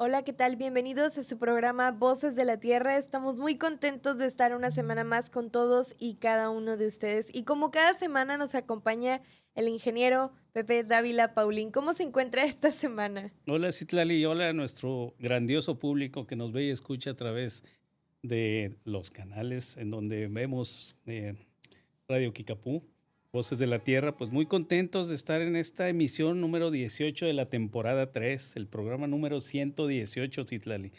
Hola, ¿qué tal? Bienvenidos a su programa Voces de la Tierra. Estamos muy contentos de estar una semana más con todos y cada uno de ustedes. Y como cada semana nos acompaña el ingeniero Pepe Dávila Paulín. ¿Cómo se encuentra esta semana? Hola Citlali, hola a nuestro grandioso público que nos ve y escucha a través de los canales en donde vemos Radio Kikapú, Voces de la Tierra. Pues muy contentos de estar en esta emisión número 18 de la temporada 3, el programa número 118, Citlali.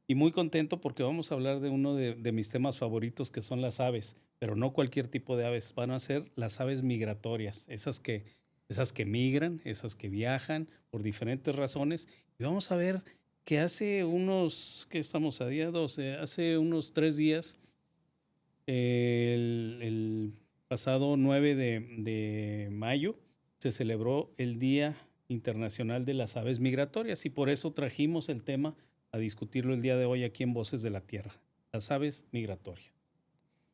Y muy contento porque vamos a hablar de uno de mis temas favoritos, que son las aves, pero no cualquier tipo de aves, van a ser las aves migratorias, esas que migran, esas que viajan por diferentes razones. Y vamos a ver que hace unos, que estamos a día 12, hace unos 3 días, el pasado 9 de mayo, se celebró el Día Internacional de las Aves Migratorias y por eso trajimos el tema a discutirlo el día de hoy aquí en Voces de la Tierra, las aves migratorias.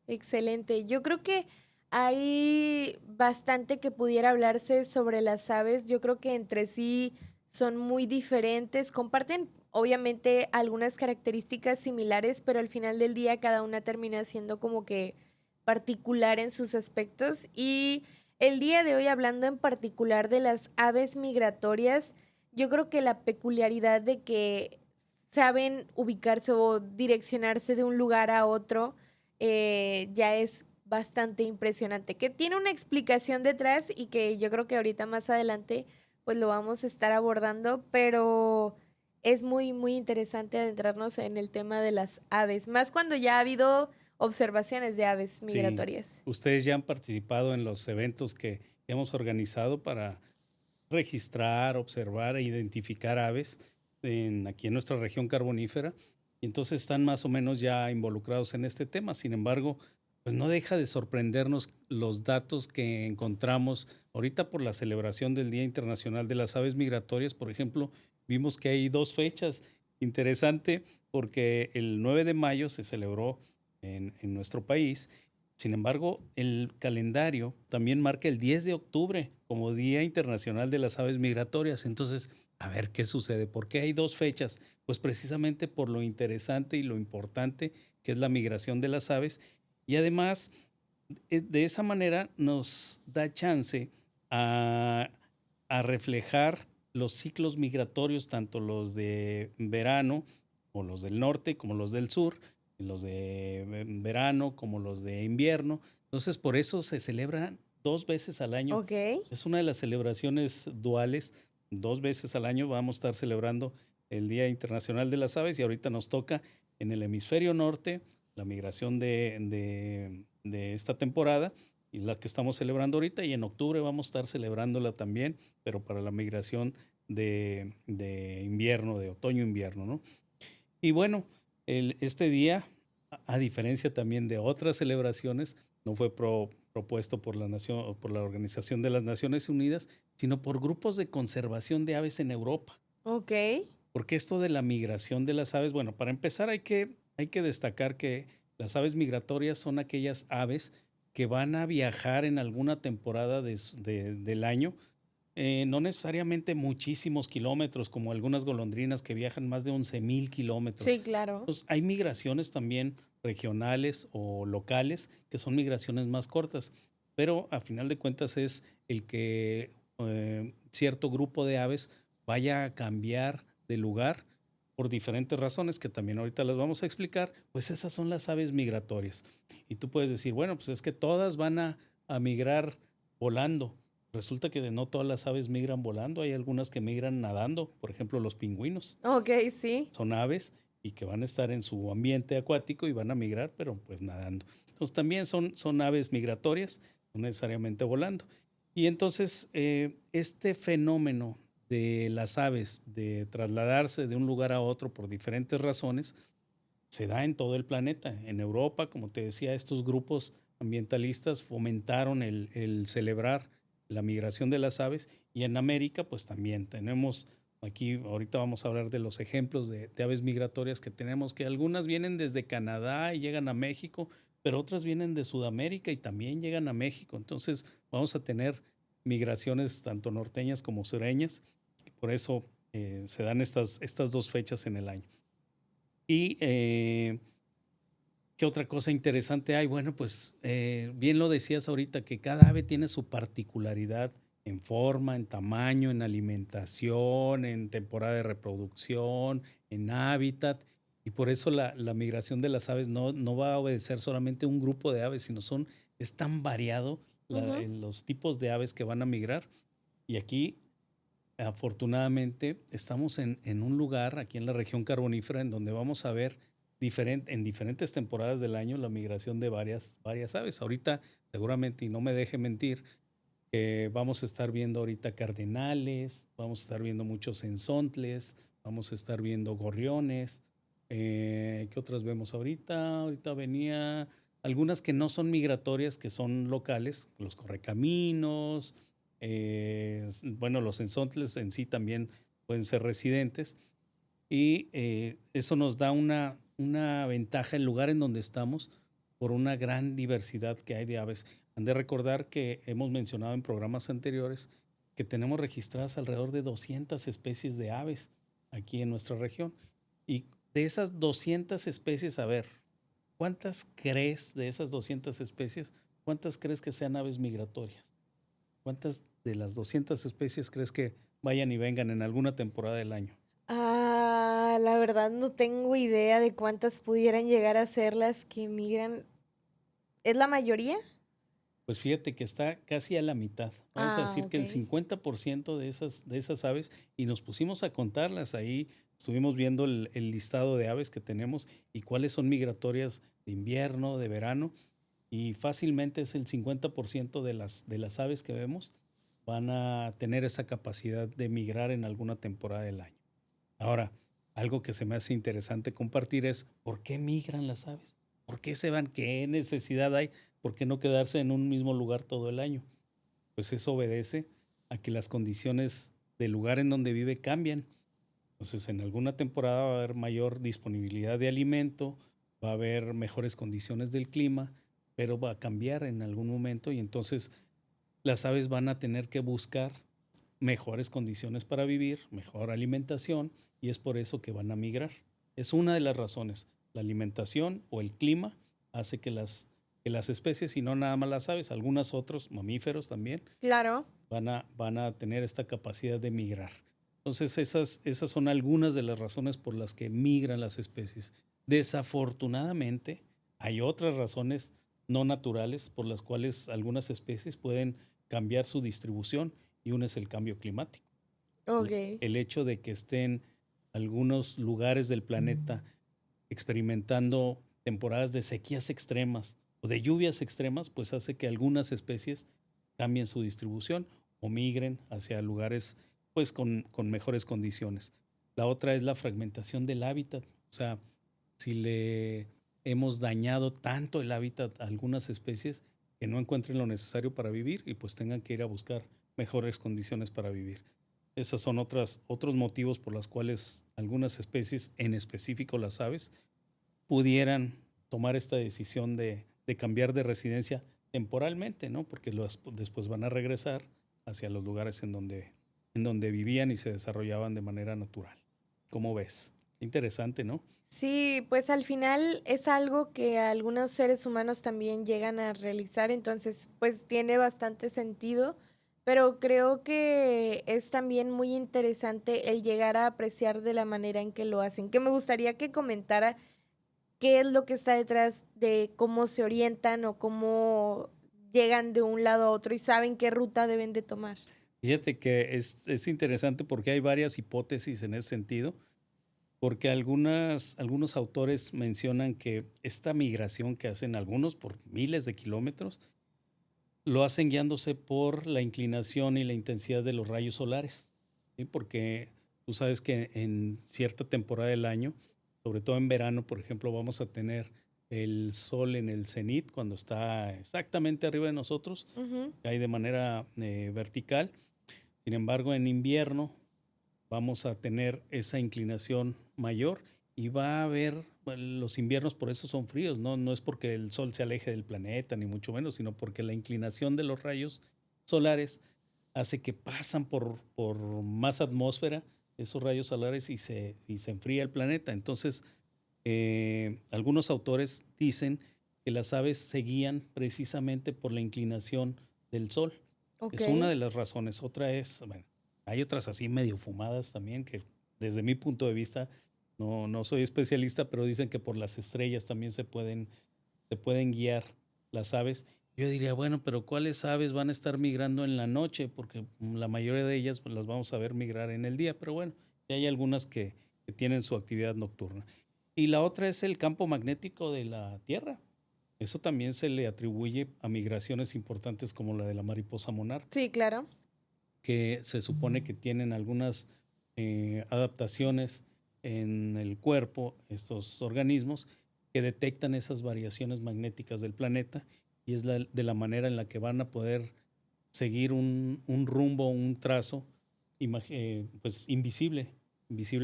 Excelente. Yo creo que hay bastante que pudiera hablarse sobre las aves. Yo creo que entre sí son muy diferentes. Comparten obviamente algunas características similares, pero al final del día cada una termina siendo como que particular en sus aspectos. Y el día de hoy, hablando en particular de las aves migratorias, yo creo que la peculiaridad de que saben ubicarse o direccionarse de un lugar a otro ya es bastante impresionante, que tiene una explicación detrás y que yo creo que ahorita más adelante pues lo vamos a estar abordando, pero es muy, muy interesante adentrarnos en el tema de las aves, más cuando ya ha habido observaciones de aves Sí, migratorias. ustedes ya han participado en los eventos que hemos organizado para registrar, observar e identificar aves aquí en nuestra región carbonífera, y entonces están más o menos ya involucrados en este tema. Sin embargo, pues no deja de sorprendernos los datos que encontramos ahorita por la celebración del Día Internacional de las Aves Migratorias. Por ejemplo, vimos que hay dos fechas. Interesante porque el 9 de mayo se celebró en nuestro país. Sin embargo, el calendario también marca el 10 de octubre como Día Internacional de las Aves Migratorias. Entonces, a ver qué sucede. ¿Por qué hay dos fechas? Pues precisamente por lo interesante y lo importante que es la migración de las aves. Y además, de esa manera nos da chance a, a reflejar los ciclos migratorios, tanto los de verano o los del norte como los del sur, los de verano como los de invierno. Entonces, por eso se celebran 2 veces al año. Ok. Es una de las celebraciones duales. 2 veces al año vamos a estar celebrando el Día Internacional de las Aves y ahorita nos toca en el hemisferio norte la migración de esta temporada y la que estamos celebrando ahorita, y en octubre vamos a estar celebrándola también, pero para la migración de invierno, de otoño-invierno, ¿no? Y bueno, este día, a diferencia también de otras celebraciones, no fue propuesto por la nación, por la Organización de las Naciones Unidas, sino por grupos de conservación de aves en Europa. Ok. Porque esto de la migración de las aves, bueno, para empezar hay que destacar que las aves migratorias son aquellas aves que van a viajar en alguna temporada del año, no necesariamente muchísimos kilómetros, como algunas golondrinas que viajan más de 11,000 kilómetros. Sí, claro. Entonces, hay migraciones también regionales o locales que son migraciones más cortas, pero a final de cuentas es el que cierto grupo de aves vaya a cambiar de lugar por diferentes razones que también ahorita las vamos a explicar. Pues esas son las aves migratorias. Y tú puedes decir, bueno, pues es que todas van a migrar volando. Resulta que no todas las aves migran volando, hay algunas que migran nadando, por ejemplo los pingüinos. Ok, sí. Son aves y que van a estar en su ambiente acuático y van a migrar, pero pues nadando. Entonces también son aves migratorias, no necesariamente volando. Y entonces este fenómeno de las aves de trasladarse de un lugar a otro por diferentes razones se da en todo el planeta. En Europa, como te decía, estos grupos ambientalistas fomentaron el celebrar la migración de las aves, y en América pues también tenemos aquí, ahorita vamos a hablar de los ejemplos de aves migratorias que tenemos, que algunas vienen desde Canadá y llegan a México, pero otras vienen de Sudamérica y también llegan a México. Entonces vamos a tener migraciones tanto norteñas como sureñas, y por eso Se dan estas dos fechas en el año. Y ¿qué otra cosa interesante hay? Bueno, pues bien lo decías ahorita, que cada ave tiene su particularidad en forma, en tamaño, en alimentación, en temporada de reproducción, en hábitat. Y por eso la migración de las aves no va a obedecer solamente un grupo de aves, sino es tan variado Ujú. en los tipos de aves que van a migrar. Y aquí, afortunadamente, estamos en un lugar, aquí en la región carbonífera, en donde vamos a ver en diferentes temporadas del año la migración de varias aves. Ahorita, seguramente, y no me deje mentir, vamos a estar viendo ahorita cardenales, vamos a estar viendo muchos enzontles, vamos a estar viendo gorriones. ¿Qué otras vemos ahorita? Ahorita venía algunas que no son migratorias, que son locales, los correcaminos, bueno, los enzontles en sí también pueden ser residentes y eso nos da una ventaja el lugar en donde estamos por una gran diversidad que hay de aves. Han de recordar que hemos mencionado en programas anteriores que tenemos registradas alrededor de 200 especies de aves aquí en nuestra región. Y de esas 200 especies, a ver, ¿cuántas crees de esas 200 especies, cuántas crees que sean aves migratorias? ¿Cuántas de las 200 especies crees que vayan y vengan en alguna temporada del año? La verdad no tengo idea de cuántas pudieran llegar a ser las que migran. ¿Es la mayoría? Pues fíjate que está casi a la mitad. Vamos a decir que el Okey. 50% de esas aves, y nos pusimos a contarlas ahí, estuvimos viendo el listado de aves que tenemos y cuáles son migratorias de invierno, de verano, y fácilmente es el 50% de las aves que vemos van a tener esa capacidad de migrar en alguna temporada del año. Ahora, algo que se me hace interesante compartir es por qué migran las aves, por qué se van, qué necesidad hay, por qué no quedarse en un mismo lugar todo el año. Pues eso obedece a que las condiciones del lugar en donde vive cambian. Entonces, en alguna temporada va a haber mayor disponibilidad de alimento, va a haber mejores condiciones del clima, pero va a cambiar en algún momento y entonces las aves van a tener que buscar mejores condiciones para vivir, mejor alimentación, y es por eso que van a migrar. Es una de las razones. La alimentación o el clima hace que las especies, y no nada más las aves, algunos otros mamíferos también, Claro. van a tener esta capacidad de migrar. Entonces, esas son algunas de las razones por las que migran las especies. Desafortunadamente, hay otras razones no naturales por las cuales algunas especies pueden cambiar su distribución y una es el cambio climático. El, Okey. el hecho de que estén algunos lugares del planeta experimentando temporadas de sequías extremas o de lluvias extremas, pues hace que algunas especies cambien su distribución o migren hacia lugares pues con mejores condiciones. La otra es la fragmentación del hábitat. O sea, si le hemos dañado tanto el hábitat a algunas especies que no encuentren lo necesario para vivir y pues tengan que ir a buscar mejores condiciones para vivir. Esas son otros motivos por los cuales algunas especies, en específico las aves, pudieran tomar esta decisión de cambiar de residencia temporalmente, ¿no? Porque después van a regresar hacia los lugares en donde vivían y se desarrollaban de manera natural. ¿Cómo ves? Interesante, ¿no? Sí, pues al final es algo que algunos seres humanos también llegan a realizar, entonces, pues tiene bastante sentido, pero creo que es también muy interesante el llegar a apreciar de la manera en que lo hacen, que me gustaría que comentara qué es lo que está detrás de cómo se orientan o cómo llegan de un lado a otro y saben qué ruta deben de tomar. Fíjate que es interesante porque hay varias hipótesis en ese sentido, porque algunos autores mencionan que esta migración que hacen algunos por miles de kilómetros, lo hacen guiándose por la inclinación y la intensidad de los rayos solares, ¿sí? Porque tú sabes que en cierta temporada del año, sobre todo en verano, por ejemplo, vamos a tener el sol en el cenit cuando está exactamente arriba de nosotros, Ujú. cae de manera vertical. Sin embargo, en invierno vamos a tener esa inclinación mayor y va a haber, bueno, los inviernos por eso son fríos, no es porque el sol se aleje del planeta, ni mucho menos, sino porque la inclinación de los rayos solares hace que pasan por más atmósfera, esos rayos solares y se enfría el planeta. Entonces, algunos autores dicen que las aves se guían precisamente por la inclinación del sol. Ok. Es una de las razones. Otra es, bueno, hay otras así medio fumadas también que desde mi punto de vista, no soy especialista, pero dicen que por las estrellas también se pueden guiar las aves. Yo diría, bueno, pero ¿cuáles aves van a estar migrando en la noche? Porque la mayoría de ellas pues, las vamos a ver migrar en el día, pero bueno, sí hay algunas que tienen su actividad nocturna. Y la otra es el campo magnético de la Tierra. Eso también se le atribuye a migraciones importantes como la de la mariposa monarca, Sí, claro. que se supone que tienen algunas adaptaciones en el cuerpo, estos organismos, que detectan esas variaciones magnéticas del planeta y es de la manera en la que van a poder seguir un rumbo, un trazo, pues invisible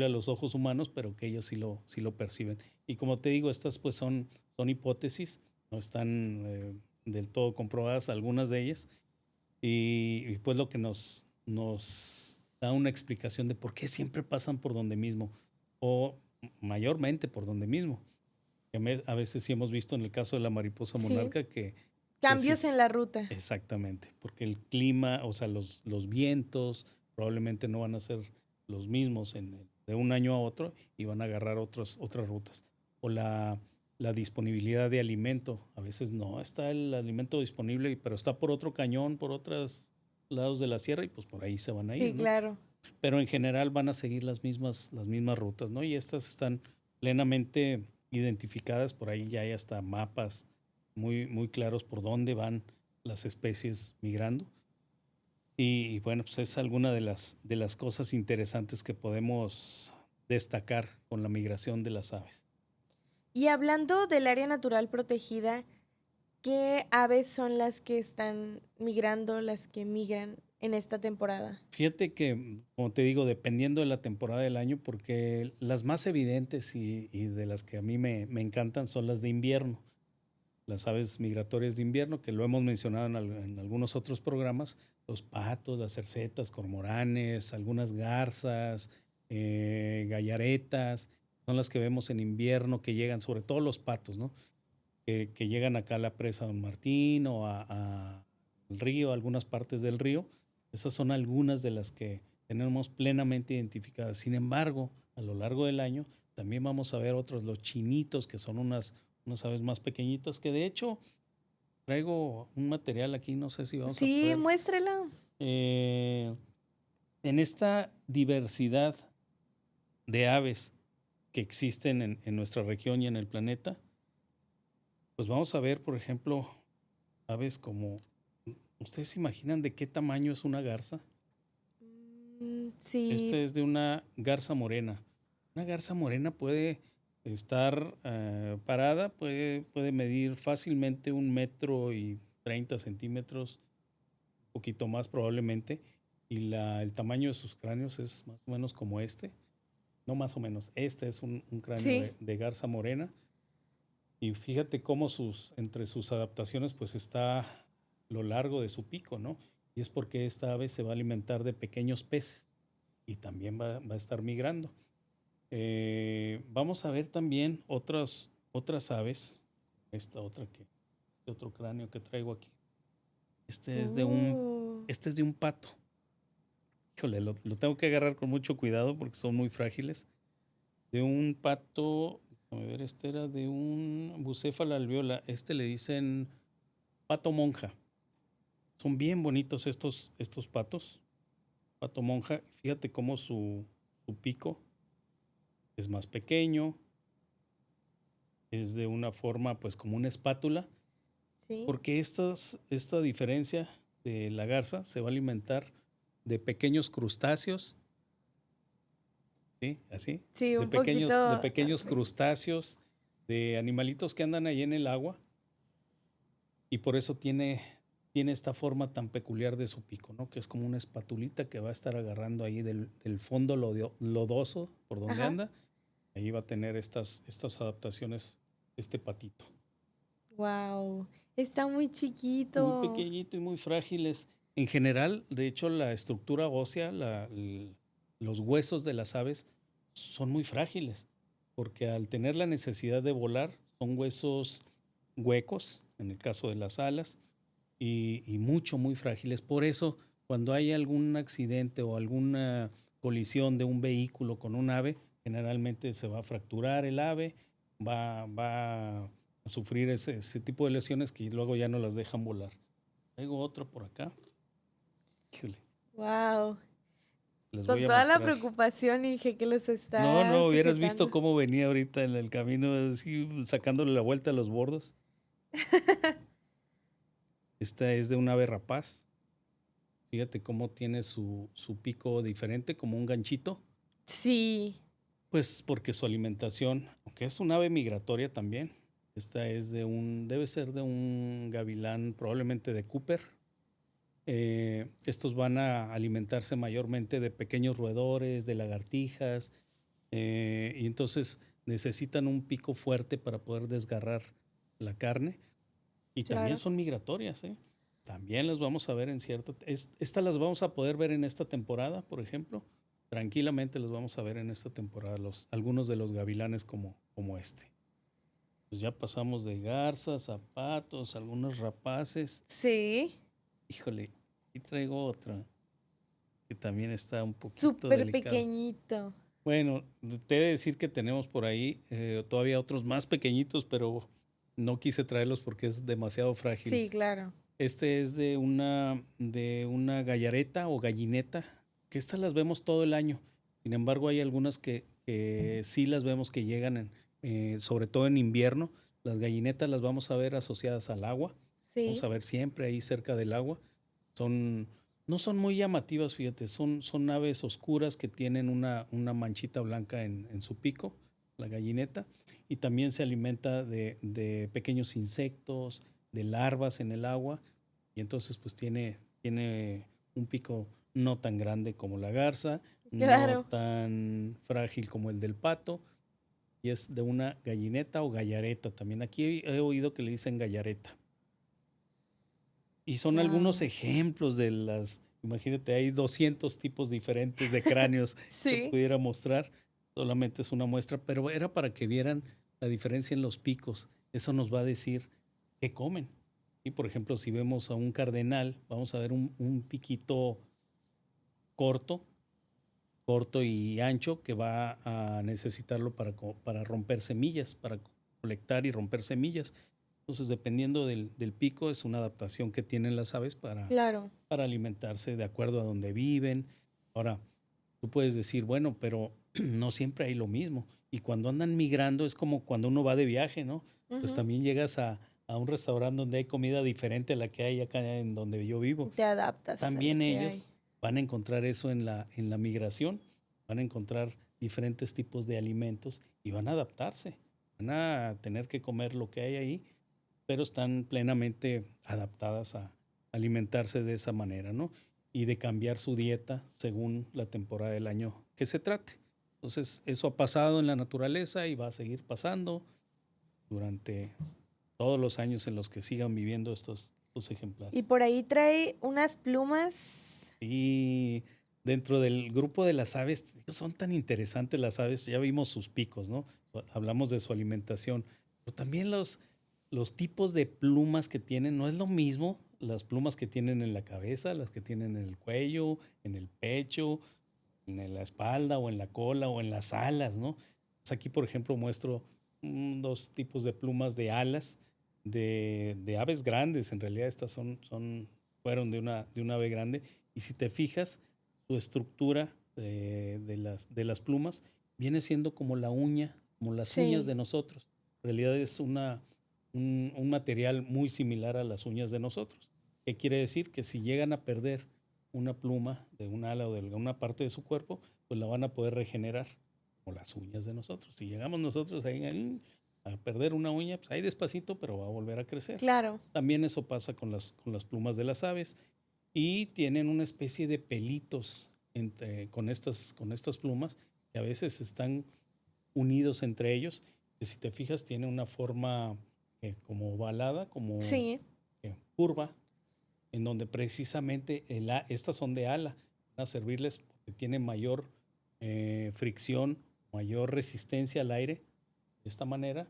a los ojos humanos, pero que ellos sí lo perciben. Y como te digo, estas pues son hipótesis, no están del todo comprobadas algunas de ellas, y pues lo que nos da una explicación de por qué siempre pasan por donde mismo, o mayormente por donde mismo. A veces sí hemos visto en el caso de la mariposa Sí. monarca que sí Cambios en la ruta. exactamente, porque el clima, o sea, los vientos probablemente no van a ser los mismos de un año a otro y van a agarrar otras rutas. O la disponibilidad de alimento. A veces no está el alimento disponible, pero está por otro cañón, por otros lados de la sierra y pues por ahí se van a ir, Sí, ¿no? claro. Pero en general van a seguir las mismas rutas, ¿no? Y estas están plenamente identificadas, por ahí ya hay hasta mapas muy claros por dónde van las especies migrando. Y bueno, pues es alguna de las cosas interesantes que podemos destacar con la migración de las aves. Y hablando del área natural protegida, ¿qué aves son las que están migrando, las que migran en esta temporada? Fíjate que, como te digo, dependiendo de la temporada del año, porque las más evidentes y de las que a mí me encantan son las de invierno. Las aves migratorias de invierno, que lo hemos mencionado en algunos otros programas, los patos, las cercetas, cormoranes, algunas garzas, gallaretas, son las que vemos en invierno que llegan, sobre todo los patos, ¿no? Que llegan acá a la presa Don Martín o al río, a algunas partes del río. Esas son algunas de las que tenemos plenamente identificadas. Sin embargo, a lo largo del año también vamos a ver otros, los chinitos, que son unas aves más pequeñitas, que de hecho traigo un material aquí, no sé si vamos a Sí, poder. muéstrela. Eh, en esta diversidad de aves que existen en nuestra región y en el planeta, pues vamos a ver, por ejemplo, aves como, ¿ustedes se imaginan de qué tamaño es una garza? Esta Sí, es de una garza morena. Una garza morena puede estar parada, puede medir fácilmente 1,30 m, un poquito más probablemente, y el tamaño de sus cráneos es más o menos como este, no más o menos, este es un cráneo sí. de garza morena, y fíjate cómo entre sus adaptaciones pues está lo largo de su pico, ¿no? Y es porque esta ave se va a alimentar de pequeños peces y también va a estar migrando. Vamos a ver también otras aves. Esta otra este otro cráneo que traigo aquí. Este es de un, Uh, este es de un pato. Híjole, lo tengo que agarrar con mucho cuidado porque son muy frágiles. De un pato, a ver, este era de un bucéfala alveola. Este le dicen pato monja. Son bien bonitos estos patos. Pato monja. Fíjate cómo su pico es más pequeño, es de una forma pues como una espátula, sí. porque esta diferencia de la garza se va a alimentar de pequeños crustáceos, ¿sí? Así, Sí, un de poquito. pequeños crustáceos, de animalitos que andan ahí en el agua, y por eso tiene esta forma tan peculiar de su pico, ¿no? Que es como una espatulita que va a estar agarrando ahí del fondo lodoso por donde Ajá. anda, ahí va a tener estas adaptaciones, este patito. Wow. Está muy Muy chiquito. pequeñito y muy frágiles. En general, de hecho, la estructura ósea, los huesos de las aves son muy frágiles, porque al tener la necesidad de volar, son huesos huecos, en el caso de las alas, y muy frágiles. Por eso, cuando hay algún accidente o alguna colisión de un vehículo con un ave, generalmente se va a fracturar el ave, va a sufrir ese tipo de lesiones que luego ya no las dejan volar. Traigo otro por acá. Híjole, Wow. les Con voy a toda la mostrar. preocupación dije que los No, está no, hubieras visto sujetando. cómo venía ahorita en el camino, así, sacándole la vuelta a los bordos. Esta es de un ave rapaz. Fíjate cómo tiene su pico diferente, como un ganchito. Sí, Pues porque su alimentación, aunque es un ave migratoria también, esta es debe ser de un gavilán, probablemente de Cooper. Estos van a alimentarse mayormente de pequeños roedores, de lagartijas, y entonces necesitan un pico fuerte para poder desgarrar la carne. Y también claro. son migratorias, ¿eh? También las vamos a ver en estas las vamos a poder ver en esta temporada, por ejemplo. Tranquilamente las vamos a ver en esta temporada, algunos de los gavilanes como este. Pues ya pasamos de garzas a patos, algunos rapaces. Sí, Híjole, y traigo otra que también está un poquito súper delicada. pequeñito. Bueno, te he de decir que tenemos por ahí todavía otros más pequeñitos, pero no quise traerlos porque es demasiado frágil. Sí, claro. Este es de una gallareta o gallineta, que estas las vemos todo el año. Sin embargo, hay algunas que sí las vemos que llegan, sobre todo en invierno. Las gallinetas las vamos a ver asociadas al agua. Vamos Sí, a ver siempre ahí cerca del agua. Son, no son muy llamativas, fíjate, son aves oscuras que tienen una manchita blanca en su pico, la gallineta, y también se alimenta de pequeños insectos, de larvas en el agua, y entonces pues tiene un pico no tan grande como la garza, no claro. tan frágil como el del pato, y es de una gallineta o gallareta también. Aquí he oído que le dicen gallareta. Y son algunos Wow. ejemplos imagínate, hay 200 tipos diferentes de cráneos que Sí, pudiera mostrar, solamente es una muestra, pero era para que vieran la diferencia en los picos. Eso nos va a decir qué comen. Y por ejemplo, si vemos a un cardenal, vamos a ver un piquito corto, corto y ancho que va a necesitarlo para romper semillas, para colectar y romper semillas. Entonces, dependiendo del pico, es una adaptación que tienen las aves claro. para alimentarse de acuerdo a donde viven. Ahora, tú puedes decir, bueno, pero no siempre hay lo mismo. Y cuando andan migrando es como cuando uno va de viaje, ¿no? Pues Ujú. también llegas a un restaurante donde hay comida diferente a la que hay acá en donde yo vivo. Te adaptas a lo También que hay. ellos van a encontrar eso en la migración, van a encontrar diferentes tipos de alimentos y van a adaptarse, van a tener que comer lo que hay ahí, pero están plenamente adaptadas a alimentarse de esa manera, ¿no? Y de cambiar su dieta según la temporada del año que se trate. Entonces, eso ha pasado en la naturaleza y va a seguir pasando durante todos los años en los que sigan viviendo estos Y ejemplares. por ahí trae unas plumas. Y dentro del grupo de las aves, son tan interesantes las aves, ya vimos sus picos, ¿no? Hablamos de su alimentación, pero también los tipos de plumas que tienen, no es lo mismo las plumas que tienen en la cabeza, las que tienen en el cuello, en el pecho, en la espalda o en la cola o en las alas, ¿no? Pues aquí, por ejemplo, muestro dos tipos de plumas de alas de aves grandes. En realidad estas fueron de una ave grande. Y si te fijas, su estructura de las plumas viene siendo como la uña, como las uñas Sí, de nosotros. En realidad es un material muy similar a las uñas de nosotros. ¿Qué quiere decir? Que si llegan a perder una pluma de un ala o de alguna parte de su cuerpo, pues la van a poder regenerar, como las uñas de nosotros. Si llegamos nosotros ahí a perder una uña, pues ahí despacito, pero va a volver a crecer. claro. También eso pasa con las plumas de las aves y tienen una especie de pelitos con estas plumas que a veces están unidos entre ellos, que si te fijas tiene una forma como ovalada, como Sí, curva, en donde precisamente estas son de ala, van a servirles porque tienen mayor fricción, mayor resistencia al aire. De esta manera,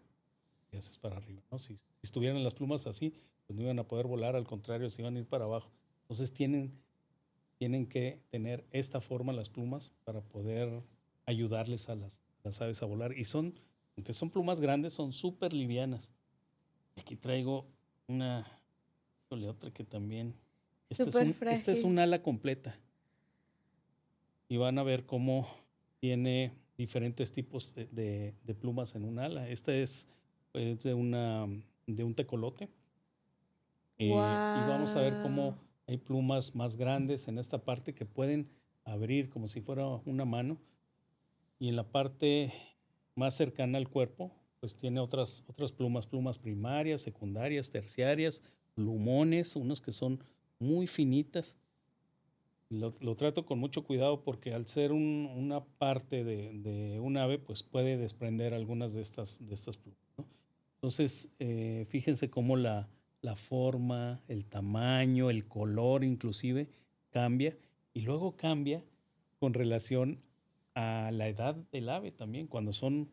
y haces para arriba, ¿no? Si estuvieran las plumas así, pues no iban a poder volar, al contrario, se iban a ir para abajo. Entonces tienen que tener esta forma las plumas para poder ayudarles a las aves a volar. Y aunque son plumas grandes, son súper livianas. Aquí traigo otra que también, Súper esta es frágil. un ala completa. Y van a ver cómo tiene diferentes tipos de plumas en un ala. Esta es pues, de un tecolote. Y vamos a ver Wow. cómo hay plumas más grandes en esta parte que pueden abrir como si fuera una mano. Y en la parte más cercana al cuerpo, pues tiene otras plumas primarias, secundarias, terciarias, plumones, unos que son muy finitas. Lo trato con mucho cuidado porque al ser una parte de un ave, pues puede desprender algunas de estas plumas, ¿no? Entonces, fíjense cómo la forma, el tamaño, el color inclusive cambia y luego cambia con relación a la edad del ave también. Cuando son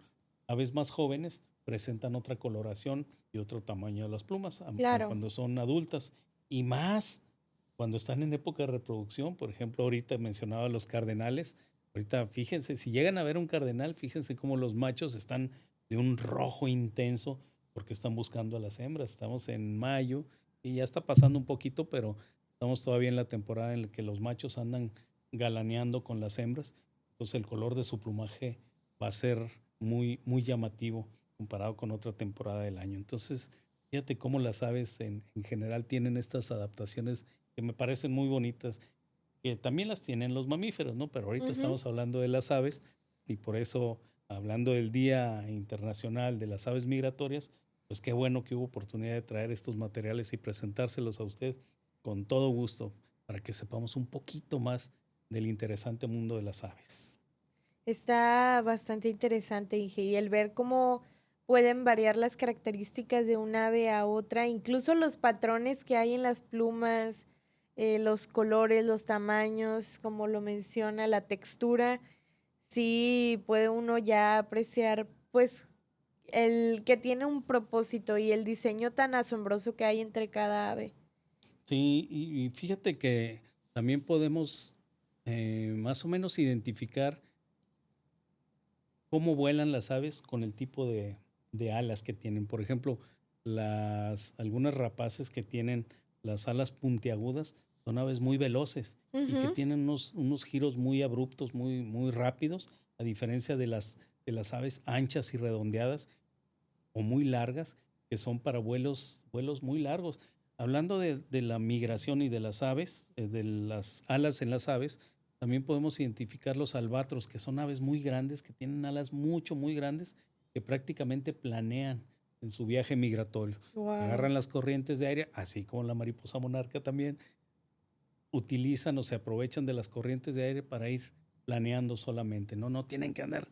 aves más jóvenes, presentan otra coloración y otro tamaño de las plumas, Claro. cuando son adultas. Y más cuando están en época de reproducción. Por ejemplo, ahorita mencionaba los cardenales. Ahorita fíjense, si llegan a ver un cardenal, fíjense cómo los machos están de un rojo intenso porque están buscando a las hembras. Estamos en mayo y ya está pasando un poquito, pero estamos todavía en la temporada en la que los machos andan galaneando con las hembras. Entonces el color de su plumaje va a ser muy, muy llamativo comparado con otra temporada del año. Entonces, fíjate cómo las aves en general tienen estas adaptaciones que me parecen muy bonitas, que también las tienen los mamíferos, ¿no? Pero ahorita Ujú. estamos hablando de las aves y por eso, hablando del Día Internacional de las Aves Migratorias, pues qué bueno que hubo oportunidad de traer estos materiales y presentárselos a usted con todo gusto para que sepamos un poquito más del interesante mundo de las aves. Está bastante interesante, Inge, y el ver cómo pueden variar las características de un ave a otra, incluso los patrones que hay en las plumas, los colores, los tamaños, como lo menciona, la textura, sí puede uno ya apreciar, pues, el que tiene un propósito y el diseño tan asombroso que hay entre cada ave. Sí, y fíjate que también podemos más o menos identificar cómo vuelan las aves con el tipo de alas que tienen. Por ejemplo, algunas rapaces que tienen las alas puntiagudas son aves muy veloces y que Ujú. tienen unos giros muy abruptos, muy, muy rápidos, a diferencia de las aves anchas y redondeadas o muy largas, que son para vuelos muy largos. Hablando de la migración y de las aves, de las alas en las aves, también podemos identificar los albatros, que son aves muy grandes, que tienen alas muy grandes, que prácticamente planean en su viaje migratorio. Wow. Agarran las corrientes de aire, así como la mariposa monarca también, utilizan o se aprovechan de las corrientes de aire para ir planeando solamente, ¿no? No tienen que andar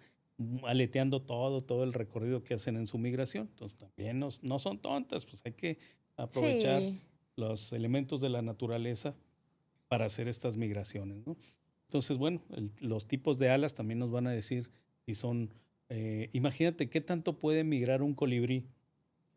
aleteando todo el recorrido que hacen en su migración. Entonces también no son tontas, pues hay que aprovechar Sí. los elementos de la naturaleza para hacer estas migraciones, ¿no? Entonces, bueno, los tipos de alas también nos van a decir si imagínate qué tanto puede migrar un colibrí.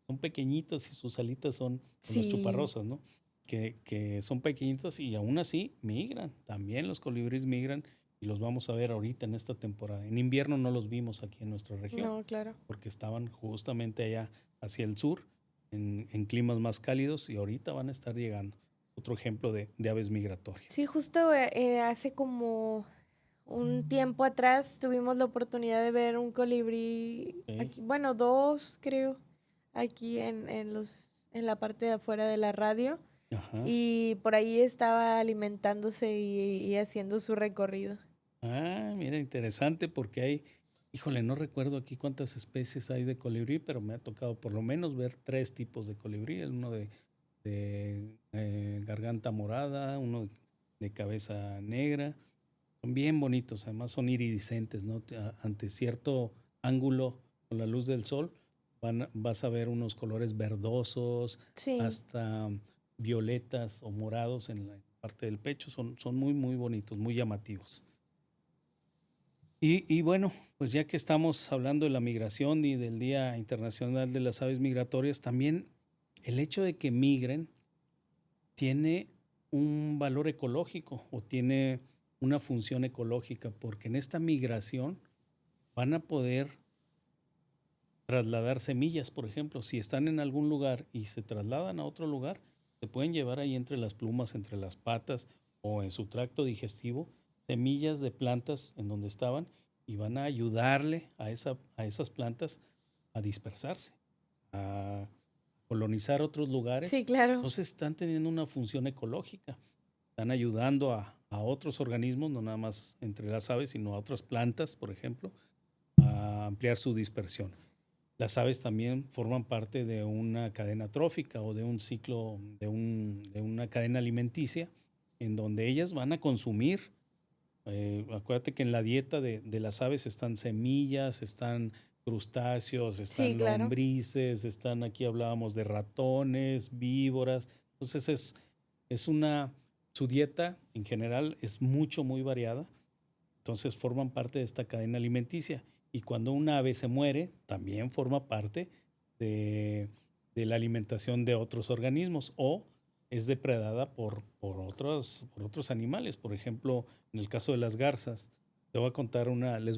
Son pequeñitas y sus alitas son las Sí. chuparrosas, ¿no? Que son pequeñitas y aún así migran. También los colibríes migran y los vamos a ver ahorita en esta temporada. En invierno no los vimos aquí en nuestra región No, claro. porque estaban justamente allá hacia el sur, en climas más cálidos y ahorita van a estar llegando. Otro ejemplo de aves Sí, migratorias. justo hace como un tiempo atrás tuvimos la oportunidad de ver un colibrí ¿Ok? aquí, bueno, dos creo, aquí en la parte de afuera de la radio Ajá. y por ahí estaba alimentándose y haciendo su recorrido. Ah, mira, interesante porque híjole, no recuerdo aquí cuántas especies hay de colibrí, pero me ha tocado por lo menos ver 3 tipos de colibrí, uno de garganta morada, uno de cabeza negra. Son bien bonitos, además son iridiscentes, ¿no? Ante cierto ángulo con la luz del sol vas a ver unos colores verdosos, Sí. hasta violetas o morados en la parte del pecho. Son muy bonitos, muy llamativos. Y bueno, pues ya que estamos hablando de la migración y del Día Internacional de las Aves Migratorias, también el hecho de que migren tiene un valor ecológico o tiene una función ecológica, porque en esta migración van a poder trasladar semillas, por ejemplo. Si están en algún lugar y se trasladan a otro lugar, se pueden llevar ahí entre las plumas, entre las patas o en su tracto digestivo, semillas de plantas en donde estaban y van a ayudarle a esas plantas a dispersarse, a colonizar otros lugares. Sí, claro. Entonces están teniendo una función ecológica, están ayudando a otros organismos, no nada más entre las aves, sino a otras plantas, por ejemplo, a ampliar su dispersión. Las aves también forman parte de una cadena trófica o de un ciclo, de una cadena alimenticia, en donde ellas van a consumir. Acuérdate que en la dieta de las aves están semillas, están crustáceos, Sí, están claro. lombrices, están, aquí hablábamos de ratones, víboras. Entonces su dieta en general es muy variada. Entonces forman parte de esta cadena alimenticia. Y cuando un ave se muere, también forma parte de, de la alimentación de otros organismos o es depredada por otros animales. Por ejemplo, en el caso de las garzas, les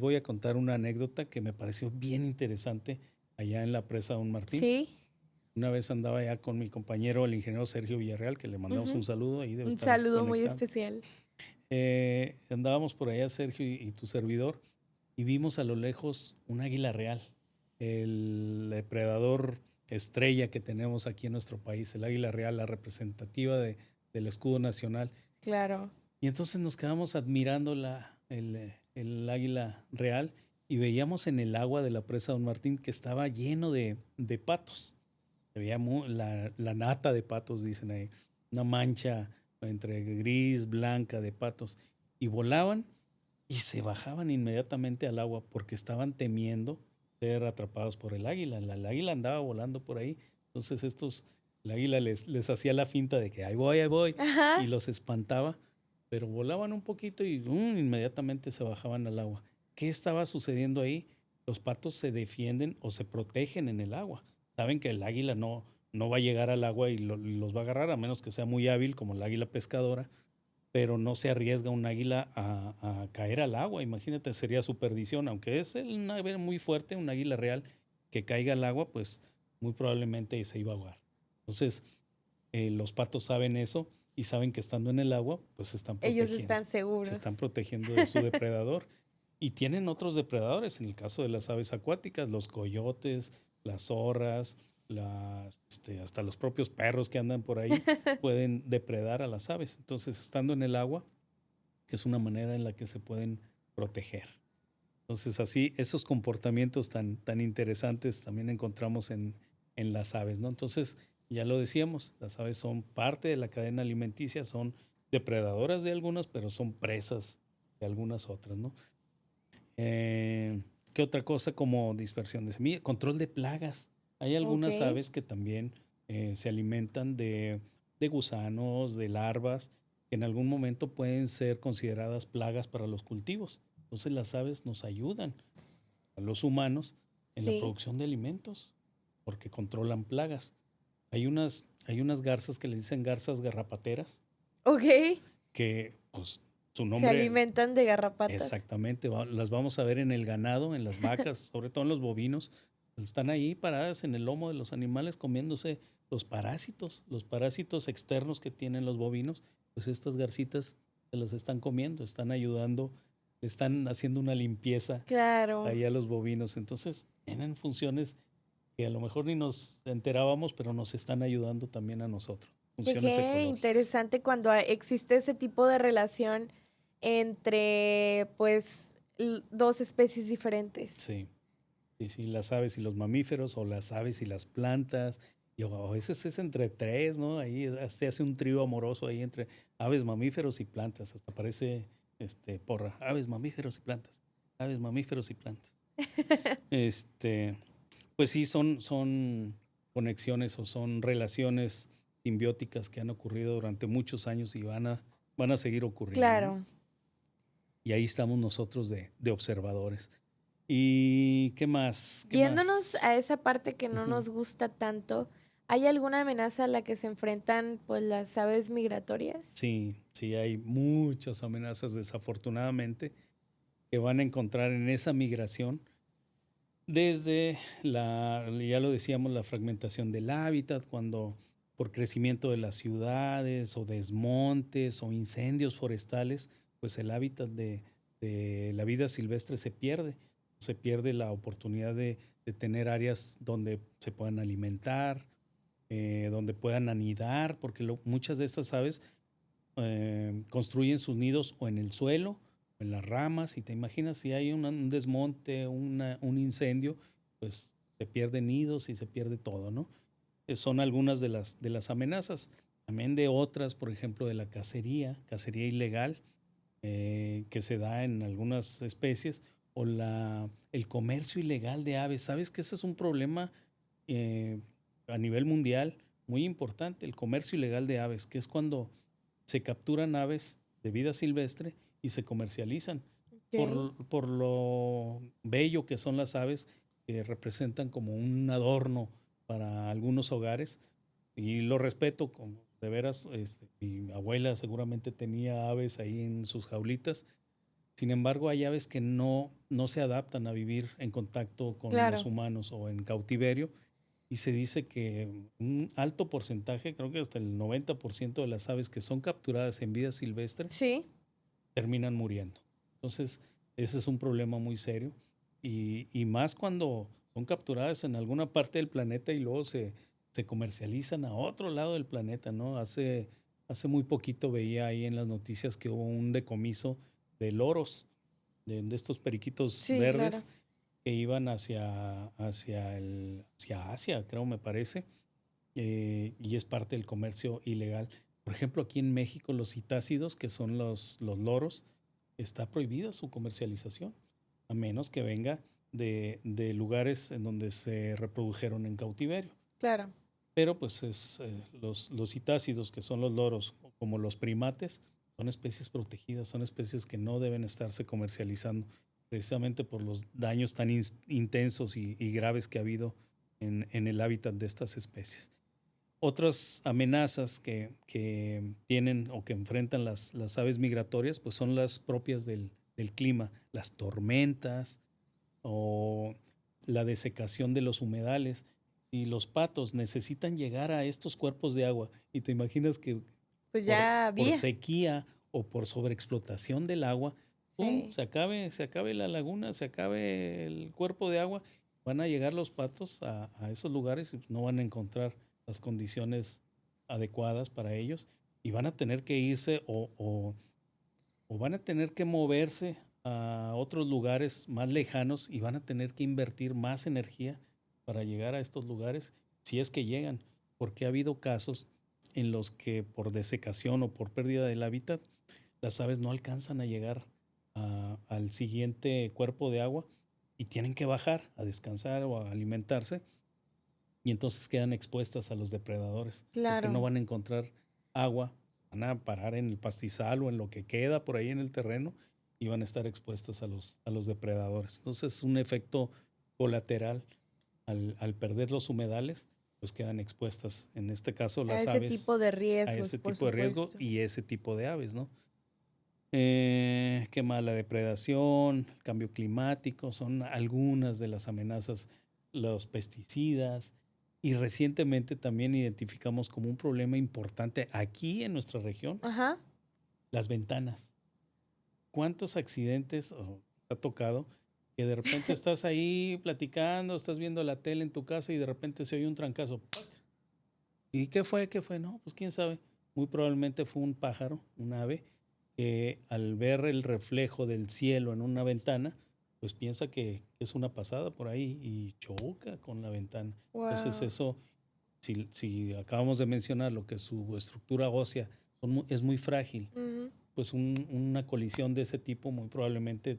voy a contar una anécdota que me pareció bien interesante allá en la presa Don Martín. Sí. Una vez andaba allá con mi compañero, el ingeniero Sergio Villarreal, que le mandamos un Ujú. saludo, ahí debe Un estar saludo muy conectado. especial. Andábamos por allá, Sergio y tu servidor, y vimos a lo lejos un águila real, el depredador estrella que tenemos aquí en nuestro país, el águila real, la representativa del escudo nacional. Claro. Y entonces nos quedamos admirando el águila real y veíamos en el agua de la presa Don Martín que estaba lleno de patos. Se veía la nata de patos, dicen ahí, una mancha entre gris, blanca de patos. Y volaban y se bajaban inmediatamente al agua porque estaban temiendo ser atrapados por el águila. El águila andaba volando por ahí. Entonces el águila les hacía la finta de que ahí voy, y Ajá. los espantaba, pero volaban un poquito y inmediatamente se bajaban al agua. ¿Qué estaba sucediendo ahí? Los patos se defienden o se protegen en el agua. Saben que el águila no va a llegar al agua y los va a agarrar, a menos que sea muy hábil como el águila pescadora, pero no se arriesga un águila a caer al agua. Imagínate, sería su perdición. Aunque es un ave muy fuerte, un águila real, que caiga al agua, pues muy probablemente se iba a ahogar. Entonces, los patos saben eso y saben que estando en el agua, pues Ellos están se seguros. están protegiendo de su depredador. Y tienen otros depredadores, en el caso de las aves acuáticas, los coyotes, las zorras, hasta los propios perros que andan por ahí pueden depredar a las aves. Entonces, estando en el agua, es una manera en la que se pueden proteger. Entonces, así, esos comportamientos tan interesantes también encontramos en las aves, ¿no? Entonces, ya lo decíamos, las aves son parte de la cadena alimenticia, son depredadoras de algunas, pero son presas de algunas otras, ¿no? Eh, ¿Qué otra cosa como dispersión de semillas? Control de plagas. Hay Ok. algunas aves que también se alimentan de gusanos, de larvas, que en algún momento pueden ser consideradas plagas para los cultivos. Entonces las aves nos ayudan a los humanos en la Sí. producción de alimentos porque controlan plagas. Hay unas garzas que le dicen garzas garrapateras, Ok. que pues su Se nombre alimentan de garrapatas. exactamente, las vamos a ver en el ganado, en las vacas, sobre todo en los bovinos. Pues están ahí paradas en el lomo de los animales comiéndose los parásitos externos que tienen los bovinos, pues estas garcitas se los están comiendo, están ayudando, están haciendo una limpieza Claro. ahí a los bovinos. Entonces tienen funciones que a lo mejor ni nos enterábamos, pero nos están ayudando también a nosotros, Que funciones qué ecológicas. interesante cuando existe ese tipo de relación entre, pues, dos especies diferentes. Sí. Sí, sí, las aves y los mamíferos, o las aves y las plantas, y a veces es entre tres, ¿no? Ahí se hace un trío amoroso ahí entre aves, mamíferos y plantas, hasta parece porra, aves, mamíferos y plantas, aves, mamíferos y plantas. Este, pues sí, son conexiones o son relaciones simbióticas que han ocurrido durante muchos años y van a seguir ocurriendo, ¿no? Claro. y ahí estamos nosotros de observadores. ¿Y qué más? ¿Qué Yéndonos más? a esa parte que no Ujú. nos gusta tanto, ¿hay alguna amenaza a la que se enfrentan, pues, las aves migratorias? Sí, sí, hay muchas amenazas desafortunadamente que van a encontrar en esa migración, desde ya lo decíamos, la fragmentación del hábitat, cuando por crecimiento de las ciudades o desmontes o incendios forestales, pues el hábitat de la vida silvestre se pierde la oportunidad de tener áreas donde se puedan alimentar, donde puedan anidar, porque muchas de estas aves construyen sus nidos o en el suelo o en las ramas, y te imaginas si hay un desmonte, un incendio, pues se pierden nidos y se pierde todo, ¿no? Son algunas de las amenazas, también de otras, por ejemplo, de la cacería ilegal que se da en algunas especies, o el comercio ilegal de aves. ¿Sabes que ese es un problema eh, a nivel mundial muy importante? El comercio ilegal de aves, que es cuando se capturan aves de vida silvestre y se comercializan Okey. por lo bello que son las aves, que representan como un adorno para algunos hogares, y lo respeto, como de veras, mi abuela seguramente tenía aves ahí en sus jaulitas. Sin embargo, hay aves que no se adaptan a vivir en contacto con los Claro. humanos o en cautiverio, y se dice que un alto porcentaje, creo que hasta el 90% de las aves que son capturadas en vida silvestre Sí. terminan muriendo. Entonces, ese es un problema muy serio, y más cuando son capturadas en alguna parte del planeta y luego se comercializan a otro lado del planeta, ¿no? Hace muy poquito veía ahí en las noticias que hubo un decomiso de loros, de estos periquitos Sí, claro. verdes que iban hacia Asia, creo, me parece, y es parte del comercio ilegal. Por ejemplo, aquí en México, los citácidos, que son los loros, está prohibida su comercialización, a menos que venga de lugares en donde se reprodujeron en cautiverio. Claro. Pero pues los citácidos, que son los loros, como los primates, son especies protegidas, son especies que no deben estarse comercializando, precisamente por los daños tan intensos y graves que ha habido en el hábitat de estas especies. Otras amenazas que tienen o que enfrentan las aves migratorias, pues son las propias del clima, las tormentas o la desecación de los humedales. Si los patos necesitan llegar a estos cuerpos de agua, y te imaginas que Pues ya por había. sequía o por sobreexplotación del agua, ¡pum!, Sí. se acabe la laguna, se acabe el cuerpo de agua, van a llegar los patos a esos lugares y no van a encontrar las condiciones adecuadas para ellos, y van a tener que irse o van a tener que moverse a otros lugares más lejanos, y van a tener que invertir más energía para llegar a estos lugares, si es que llegan, porque ha habido casos en los que por desecación o por pérdida del hábitat, las aves no alcanzan a llegar al siguiente cuerpo de agua y tienen que bajar a descansar o a alimentarse, y entonces quedan expuestas a los depredadores, porque no Claro. van a encontrar agua, van a parar en el pastizal o en lo que queda por ahí en el terreno, y van a estar expuestas a los depredadores. Entonces es un efecto colateral al perder los humedales, pues quedan expuestas, en este caso A las ese tipo aves, de a riesgos, ese por tipo de riesgo supuesto. y ese tipo de aves, ¿no? ¿Qué más? La depredación, el cambio climático, son algunas de las amenazas, los pesticidas, y recientemente también identificamos como un problema importante aquí en nuestra región, Ajá. las ventanas. ¿Cuántos accidentes ha tocado que de repente estás ahí platicando, estás viendo la tele en tu casa y de repente se oye un trancazo? ¡Pac! ¿Y qué fue? ¿Qué fue? No, pues quién sabe. Muy probablemente fue un pájaro, un ave, que al ver el reflejo del cielo en una ventana, pues piensa que es una pasada por ahí y choca con la ventana. Entonces Guau. eso, si acabamos de mencionar lo que su estructura ósea es muy frágil, Ujú. pues una colisión de ese tipo muy probablemente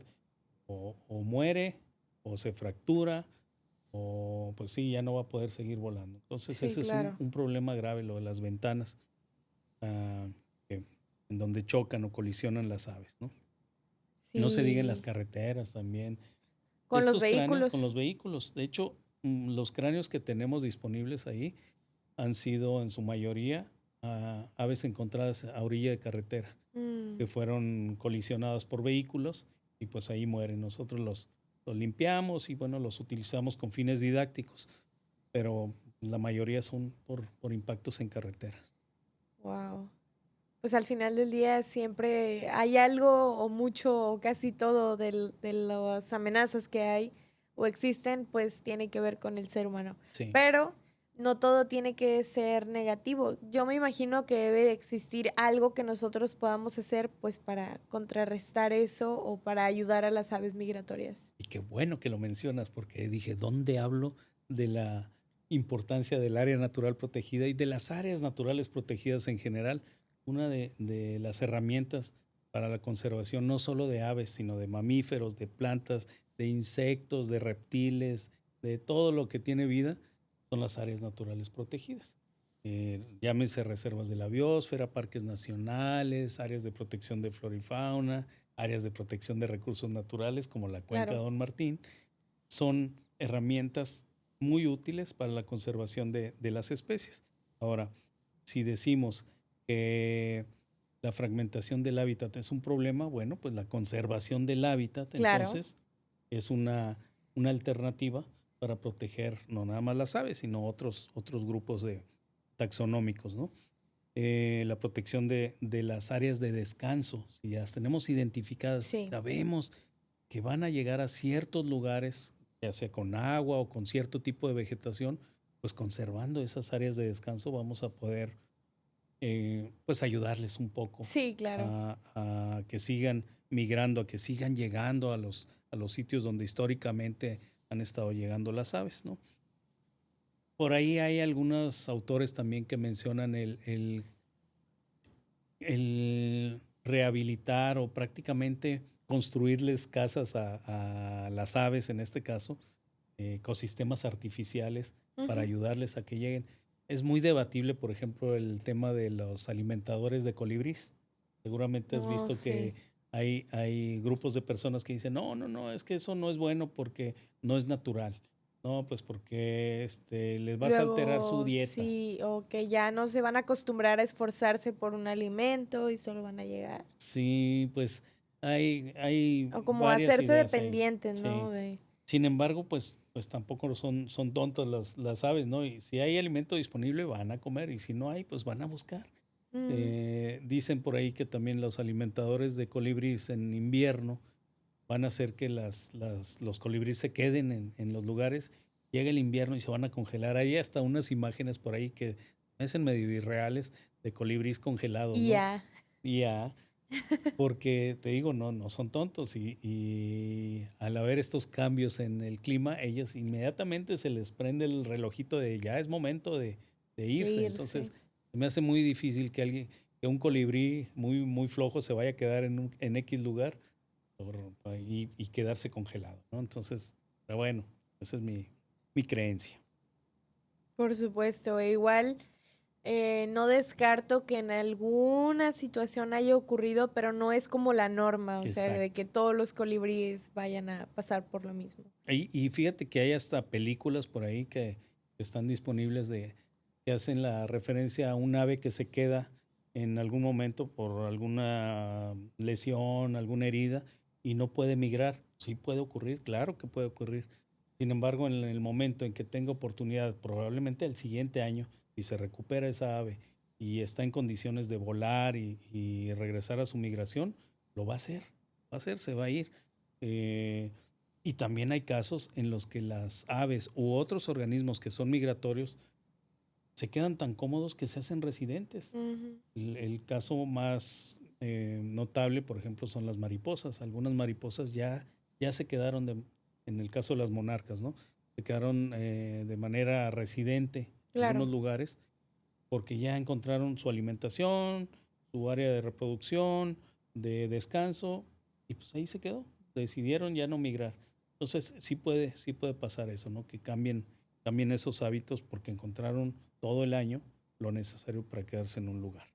o muere o se fractura, o pues sí, ya no va a poder seguir volando. Entonces Sí, ese es claro. un problema grave, lo de las ventanas, ah, que- en donde chocan o colisionan las aves, ¿no? Y no se diga en las Sí, carreteras también. con los Estos cráneos con vehículos. los vehículos. De hecho, los cráneos que tenemos disponibles ahí han sido en su mayoría aves encontradas a orilla de carretera, Mm, que fueron colisionadas por vehículos y pues ahí mueren. Nosotros los limpiamos y bueno, los utilizamos con fines didácticos, pero la mayoría son por impactos en carreteras. wow. Pues al final del día siempre hay algo o mucho o casi todo de las amenazas que hay o existen, pues tiene que ver con el ser humano. Sí, Pero no todo tiene que ser negativo. Yo me imagino que debe de existir algo que nosotros podamos hacer pues para contrarrestar eso o para ayudar a las aves migratorias. y qué bueno que lo mencionas porque dije, ¿dónde hablo de la importancia del área natural protegida y de las áreas naturales protegidas en general? Una de las herramientas para la conservación no solo de aves, sino de mamíferos, de plantas, de insectos, de reptiles, de todo lo que tiene vida, son las áreas naturales protegidas. Llámese reservas de la biosfera, parques nacionales, áreas de protección de flora y fauna, áreas de protección de recursos naturales como la Cuenca Claro, Don Martín, son herramientas muy útiles para la conservación de las especies. Ahora, si decimos que la fragmentación del hábitat es un problema, bueno, pues la conservación del hábitat claro. entonces es una alternativa para proteger no nada más las aves, sino otros grupos taxonómicos, ¿no? La protección de las áreas de descanso, si las tenemos identificadas, Sí. sabemos que van a llegar a ciertos lugares, ya sea con agua o con cierto tipo de vegetación, pues conservando esas áreas de descanso vamos a poder pues ayudarles un poco Sí, claro. a que sigan migrando, a que sigan llegando a los sitios donde históricamente han estado llegando las aves, ¿no? Por ahí hay algunos autores también que mencionan el rehabilitar o prácticamente construirles casas a las aves, en este caso, ecosistemas artificiales para Ujú. ayudarles a que lleguen. Es muy debatible, por ejemplo, el tema de los alimentadores de colibrís. Seguramente has Oh, visto que sí. hay grupos de personas que dicen, no, no, no, es que eso no es bueno porque no es natural. No, pues porque les vas a alterar su Luego dieta. sí, o que ya no se van a acostumbrar a esforzarse por un alimento y solo van a llegar. Sí, pues hay O como varias hacerse ideas ahí. dependientes, ¿no? Sí. De Sin embargo, pues tampoco son tontas las aves, ¿no? Y si hay alimento disponible, van a comer, y si no hay, pues van a buscar. mm, Dicen por ahí que también los alimentadores de colibríes en invierno van a hacer que los colibríes se queden en los lugares. Llega el invierno y se van a congelar. Hay hasta unas imágenes por ahí que me hacen medio irreales de colibríes congelados, y ¿no? ya. Y ya, porque te digo, no son tontos y al haber estos cambios en el clima, ellos inmediatamente se les prende el relojito de ya es momento de De irse. irse. Entonces, se me hace muy difícil que un colibrí muy flojo se vaya a quedar en X lugar y quedarse congelado, ¿no? Entonces, pero bueno, esa es mi creencia. Por supuesto. E igual no descarto que en alguna situación haya ocurrido, pero no es como la norma, o sea, de Exacto. que todos los colibríes vayan a pasar por lo mismo. Y fíjate que hay hasta películas por ahí que están disponibles que hacen la referencia a un ave que se queda en algún momento por alguna lesión, alguna herida y no puede migrar. Sí puede ocurrir, claro que puede ocurrir. Sin embargo, en el momento en que tenga oportunidad, probablemente el siguiente año, si se recupera esa ave y está en condiciones de volar y regresar a su migración, lo va a hacer, se va a ir. Eh, y también hay casos en los que las aves u otros organismos que son migratorios se quedan tan cómodos que se hacen residentes. Ujú. El caso más notable, por ejemplo, son las mariposas. Algunas mariposas ya se quedaron, en el caso de las monarcas, ¿no? Se quedaron de manera residente en Claro. algunos lugares porque ya encontraron su alimentación, su área de reproducción, de descanso, y pues ahí se quedó. Decidieron ya no migrar. Entonces sí puede pasar eso, ¿no? Que cambien esos hábitos porque encontraron todo el año lo necesario para quedarse en un lugar.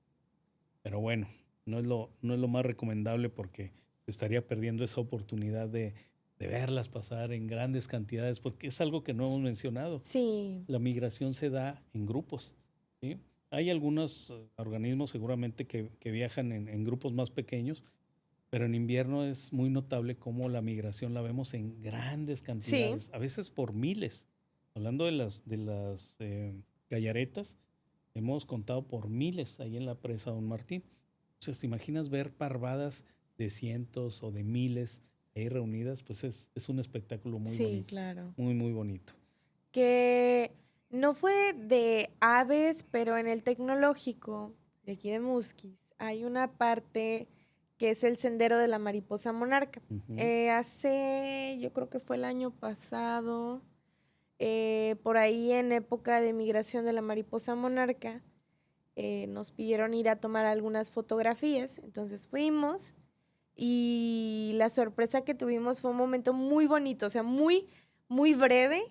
Pero bueno, no es lo más recomendable porque se estaría perdiendo esa oportunidad de verlas pasar en grandes cantidades, porque es algo que no hemos mencionado. Sí, La migración se da en grupos, ¿sí? Hay algunos organismos seguramente que viajan en grupos más pequeños, pero en invierno es muy notable cómo la migración la vemos en grandes sí, cantidades, a veces por miles. Hablando de las gallaretas, hemos contado por miles ahí en la presa Don Martín. Entonces, ¿te imaginas ver parvadas de cientos o de miles ahí reunidas? Pues es un espectáculo muy sí, bonito, claro. muy, muy bonito. Que no fue de aves, pero en el tecnológico de aquí de Musquis hay una parte que es el sendero de la mariposa monarca. Ujú. Yo creo que fue el año pasado, por ahí en época de migración de la mariposa monarca, nos pidieron ir a tomar algunas fotografías, entonces fuimos y la sorpresa que tuvimos fue un momento muy bonito, o sea, muy, muy breve,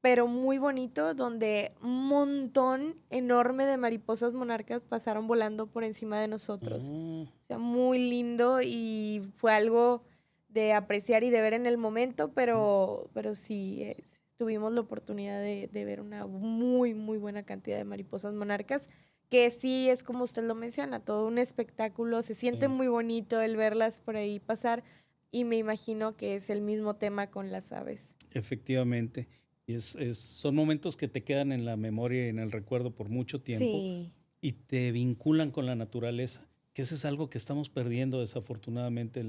pero muy bonito, donde un montón enorme de mariposas monarcas pasaron volando por encima de nosotros. Ah, O sea, muy lindo y fue algo de apreciar y de ver en el momento, mm, pero sí, tuvimos la oportunidad de ver una muy, muy buena cantidad de mariposas monarcas, que sí es como usted lo menciona, todo un espectáculo, se siente sí, muy bonito el verlas por ahí pasar y me imagino que es el mismo tema con las aves. efectivamente. Y son momentos que te quedan en la memoria y en el recuerdo por mucho tiempo Sí, y te vinculan con la naturaleza, que eso es algo que estamos perdiendo desafortunadamente,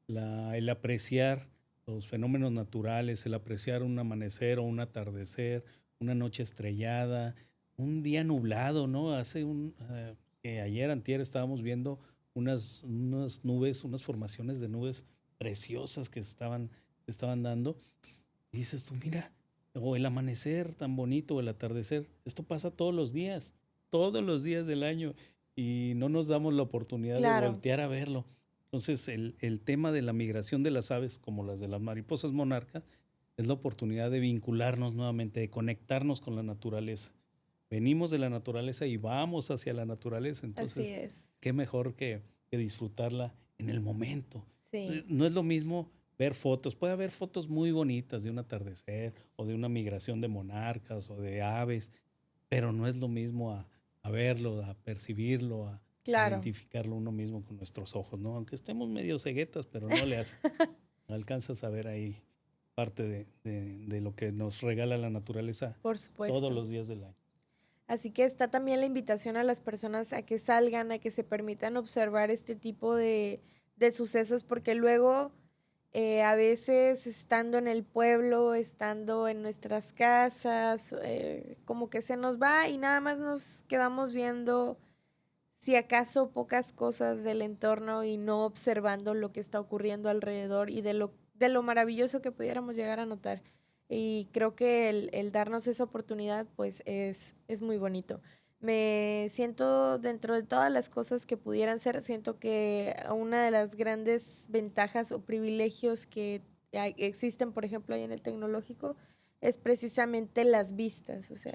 el apreciar los fenómenos naturales, el apreciar un amanecer o un atardecer, una noche estrellada, un día nublado, ¿no? Que ayer, antier, estábamos viendo unas nubes, unas formaciones de nubes preciosas que se estaban dando. Y dices tú, mira, o el amanecer tan bonito, o el atardecer, esto pasa todos los días del año, y no nos damos la oportunidad de claro. voltear a verlo. Entonces, el tema de la migración de las aves, como las de las mariposas monarca, es la oportunidad de vincularnos nuevamente, de conectarnos con la naturaleza. Venimos de la naturaleza y vamos hacia la naturaleza, Así entonces, es. qué mejor que disfrutarla en el momento. Sí, No es lo mismo ver fotos, puede haber fotos muy bonitas de un atardecer o de una migración de monarcas o de aves, pero no es lo mismo a verlo, a percibirlo, a claro. identificarlo uno mismo con nuestros ojos, ¿no? Aunque estemos medio ceguetas, pero no le hace. Alcanzas a ver ahí parte de lo que nos regala la naturaleza Por todos supuesto. los días del año. Así que está también la invitación a las personas a que salgan, a que se permitan observar este tipo de sucesos, porque luego a veces estando en el pueblo, estando en nuestras casas, como que se nos va y nada más nos quedamos viendo si acaso pocas cosas del entorno y no observando lo que está ocurriendo alrededor y de lo maravilloso que pudiéramos llegar a notar. Y creo que el darnos esa oportunidad, pues es muy bonito. Me siento, dentro de todas las cosas que pudieran ser, siento que una de las grandes ventajas o privilegios que existen, por ejemplo, ahí en el tecnológico, es precisamente las vistas. O sea,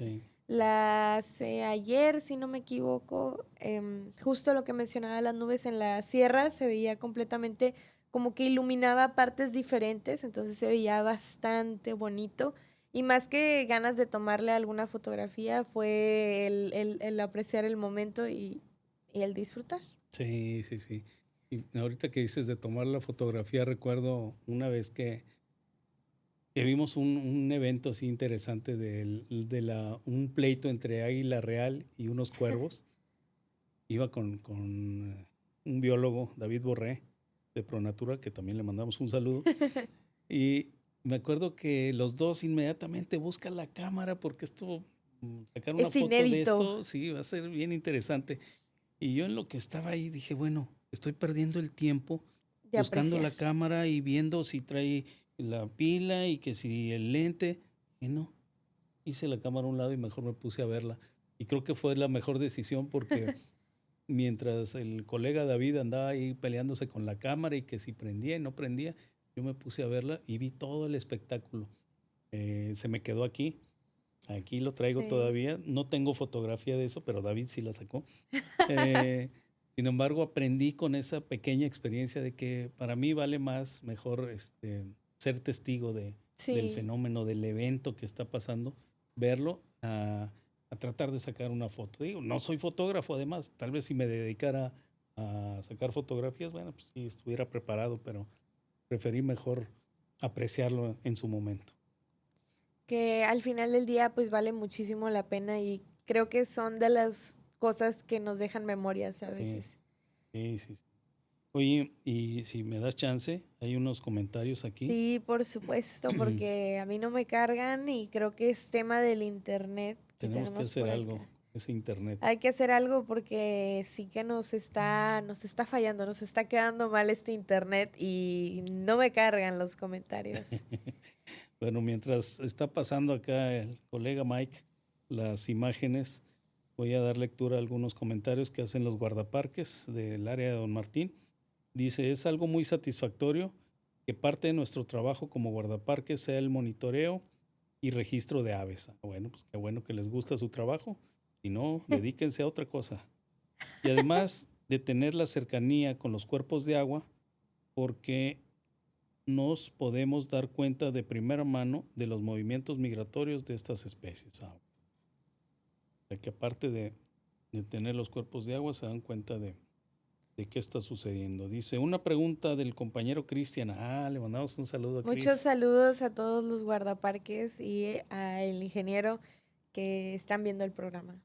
Sí, ayer, si no me equivoco, justo lo que mencionaba las nubes en la sierra, se veía completamente como que iluminaba partes diferentes, entonces se veía bastante bonito. Y más que ganas de tomarle alguna fotografía, fue el apreciar el momento y el disfrutar. sí, sí, sí. Y ahorita que dices de tomar la fotografía, recuerdo una vez que vimos un evento así interesante un pleito entre águila real y unos cuervos. Iba con un biólogo, David Borré, de Pronatura, que también le mandamos un saludo. Y me acuerdo que los dos inmediatamente buscan la cámara porque sacar una Es foto de inédito esto, sí, va a ser bien interesante. Y yo en lo que estaba ahí dije, bueno, estoy perdiendo el tiempo de buscando apreciar. la cámara y viendo si trae la pila y que si el lente. Y no, hice la cámara a un lado y mejor me puse a verla. Y creo que fue la mejor decisión porque mientras el colega David andaba ahí peleándose con la cámara y que si prendía y no prendía, yo me puse a verla y vi todo el espectáculo. Se me quedó aquí lo traigo Sí, todavía. No tengo fotografía de eso, pero David sí la sacó. Eh, Sin embargo, aprendí con esa pequeña experiencia de que para mí vale mejor ser testigo del Sí, fenómeno, del evento que está pasando, verlo, a tratar de sacar una foto. Digo, no soy fotógrafo, además, tal vez si me dedicara a sacar fotografías, bueno, pues sí estuviera preparado, pero preferí mejor apreciarlo en su momento. que al final del día pues vale muchísimo la pena y creo que son de las cosas que nos dejan memorias a Sí, veces. sí, sí, sí. Oye, y si me das chance, hay unos comentarios aquí. Sí, por supuesto, porque a mí no me cargan y creo que es tema del internet que Tenemos que tenemos hacer por algo acá. con ese internet. Hay que hacer algo porque sí que nos está fallando, nos está quedando mal este internet y no me cargan los comentarios. Bueno, mientras está pasando acá el colega Mike las imágenes, voy a dar lectura a algunos comentarios que hacen los guardaparques del área de Don Martín. Dice, es algo muy satisfactorio que parte de nuestro trabajo como guardaparques sea el monitoreo y registro de aves. Bueno, pues qué bueno que les gusta su trabajo. Si no, dedíquense a otra cosa. Y además de tener la cercanía con los cuerpos de agua, porque nos podemos dar cuenta de primera mano de los movimientos migratorios de estas especies. O sea, que aparte de tener los cuerpos de agua, se dan cuenta de qué está sucediendo. Dice, una pregunta del compañero Cristian. Le mandamos un saludo a Muchos Cris. saludos a todos los guardaparques y al ingeniero que están viendo el programa.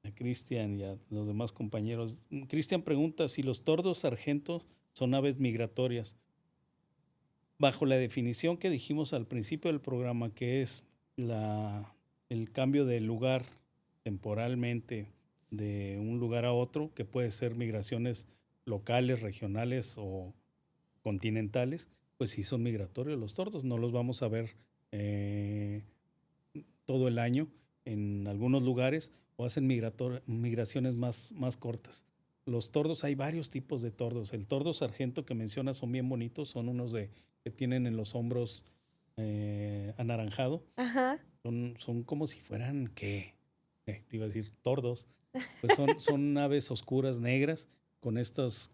A Cristian y a los demás compañeros. Cristian pregunta si los tordos sargento son aves migratorias. Bajo la definición que dijimos al principio del programa, que es el cambio de lugar temporalmente de un lugar a otro, que puede ser migraciones locales, regionales o continentales, pues sí son migratorios los tordos. No los vamos a ver eh, todo el año en algunos lugares o hacen migraciones más cortas. Los tordos, hay varios tipos de tordos. El tordo sargento que mencionas son bien bonitos, son unos que tienen en los hombros anaranjado. Ajá. Son como si fueran, ¿qué? Te iba a decir tordos. Pues son aves oscuras, negras,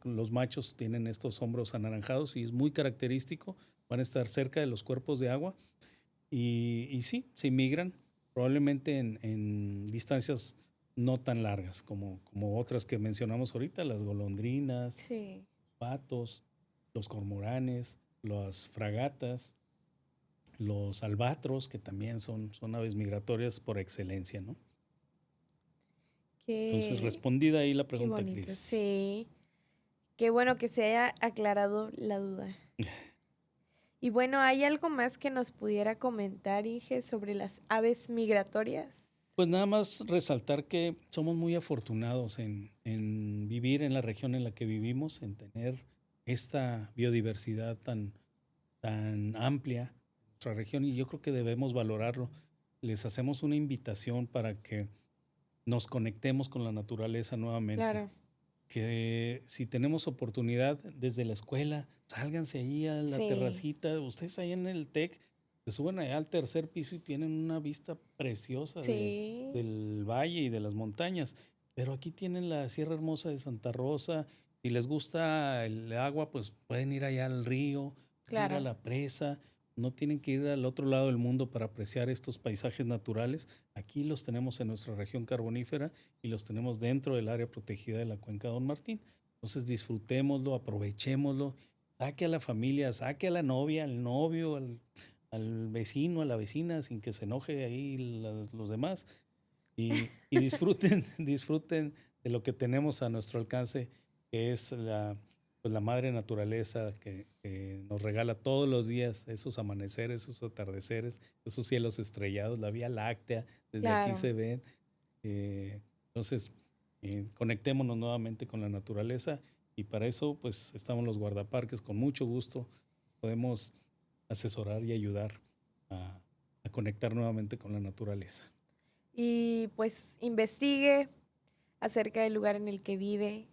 los machos tienen estos hombros anaranjados y es muy característico. Van a estar cerca de los cuerpos de agua y sí, se migran probablemente en distancias no tan largas como otras que mencionamos ahorita, las golondrinas, Sí. patos, los cormoranes, las fragatas, los albatros, que también son aves migratorias por excelencia, ¿no? Entonces, Qué, respondida ahí la qué pregunta, bonito. Cris. Sí. Qué bueno que se haya aclarado la duda. Y bueno, ¿hay algo más que nos pudiera comentar, Inge, sobre las aves migratorias? Pues nada más resaltar que somos muy afortunados en vivir en la región en la que vivimos, en tener esta biodiversidad tan amplia en nuestra región y yo creo que debemos valorarlo. Les hacemos una invitación para que nos conectemos con la naturaleza nuevamente, Claro. que si tenemos oportunidad desde la escuela, sálganse ahí a la Sí. terracita, ustedes ahí en el TEC, se suben allá al tercer piso y tienen una vista preciosa Sí. del valle y de las montañas, pero aquí tienen la Sierra Hermosa de Santa Rosa, si les gusta el agua, pues pueden ir allá al río, pueden ir a Claro. la presa, no tienen que ir al otro lado del mundo para apreciar estos paisajes naturales, aquí los tenemos en nuestra región carbonífera y los tenemos dentro del área protegida de la Cuenca Don Martín. Entonces disfrutémoslo, aprovechémoslo, saque a la familia, saque a la novia, al novio, al vecino, a la vecina, sin que se enoje ahí los demás y disfruten, disfruten de lo que tenemos a nuestro alcance, que es pues la madre naturaleza que nos regala todos los días esos amaneceres, esos atardeceres, esos cielos estrellados, la Vía Láctea, desde aquí Claro. se ven. Entonces, conectémonos nuevamente con la naturaleza y para eso pues estamos los guardaparques, con mucho gusto podemos asesorar y ayudar a, a conectar nuevamente con la naturaleza. Y pues investigue acerca del lugar en el que vive,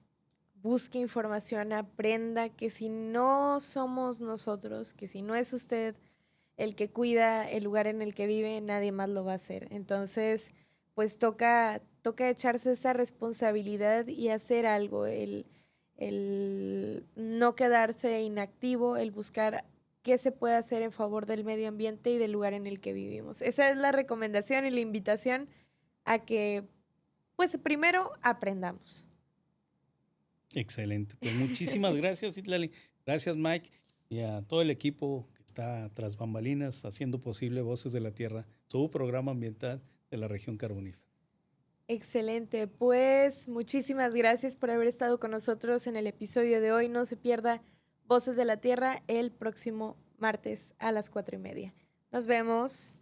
busque información, aprenda que si no somos nosotros, que si no es usted el que cuida el lugar en el que vive, nadie más lo va a hacer. Entonces, pues toca echarse esa responsabilidad y hacer algo. el no quedarse inactivo, el buscar qué se puede hacer en favor del medio ambiente y del lugar en el que vivimos. Esa es la recomendación y la invitación a que, pues primero aprendamos. Excelente. Pues muchísimas gracias, Citlali. Gracias, Mike, y a todo el equipo que está tras bambalinas haciendo posible Voces de la Tierra, su programa ambiental de la región carbonífera. Excelente, pues muchísimas gracias por haber estado con nosotros en el episodio de hoy. No se pierda Voces de la Tierra el próximo martes a las 4:30. Nos vemos.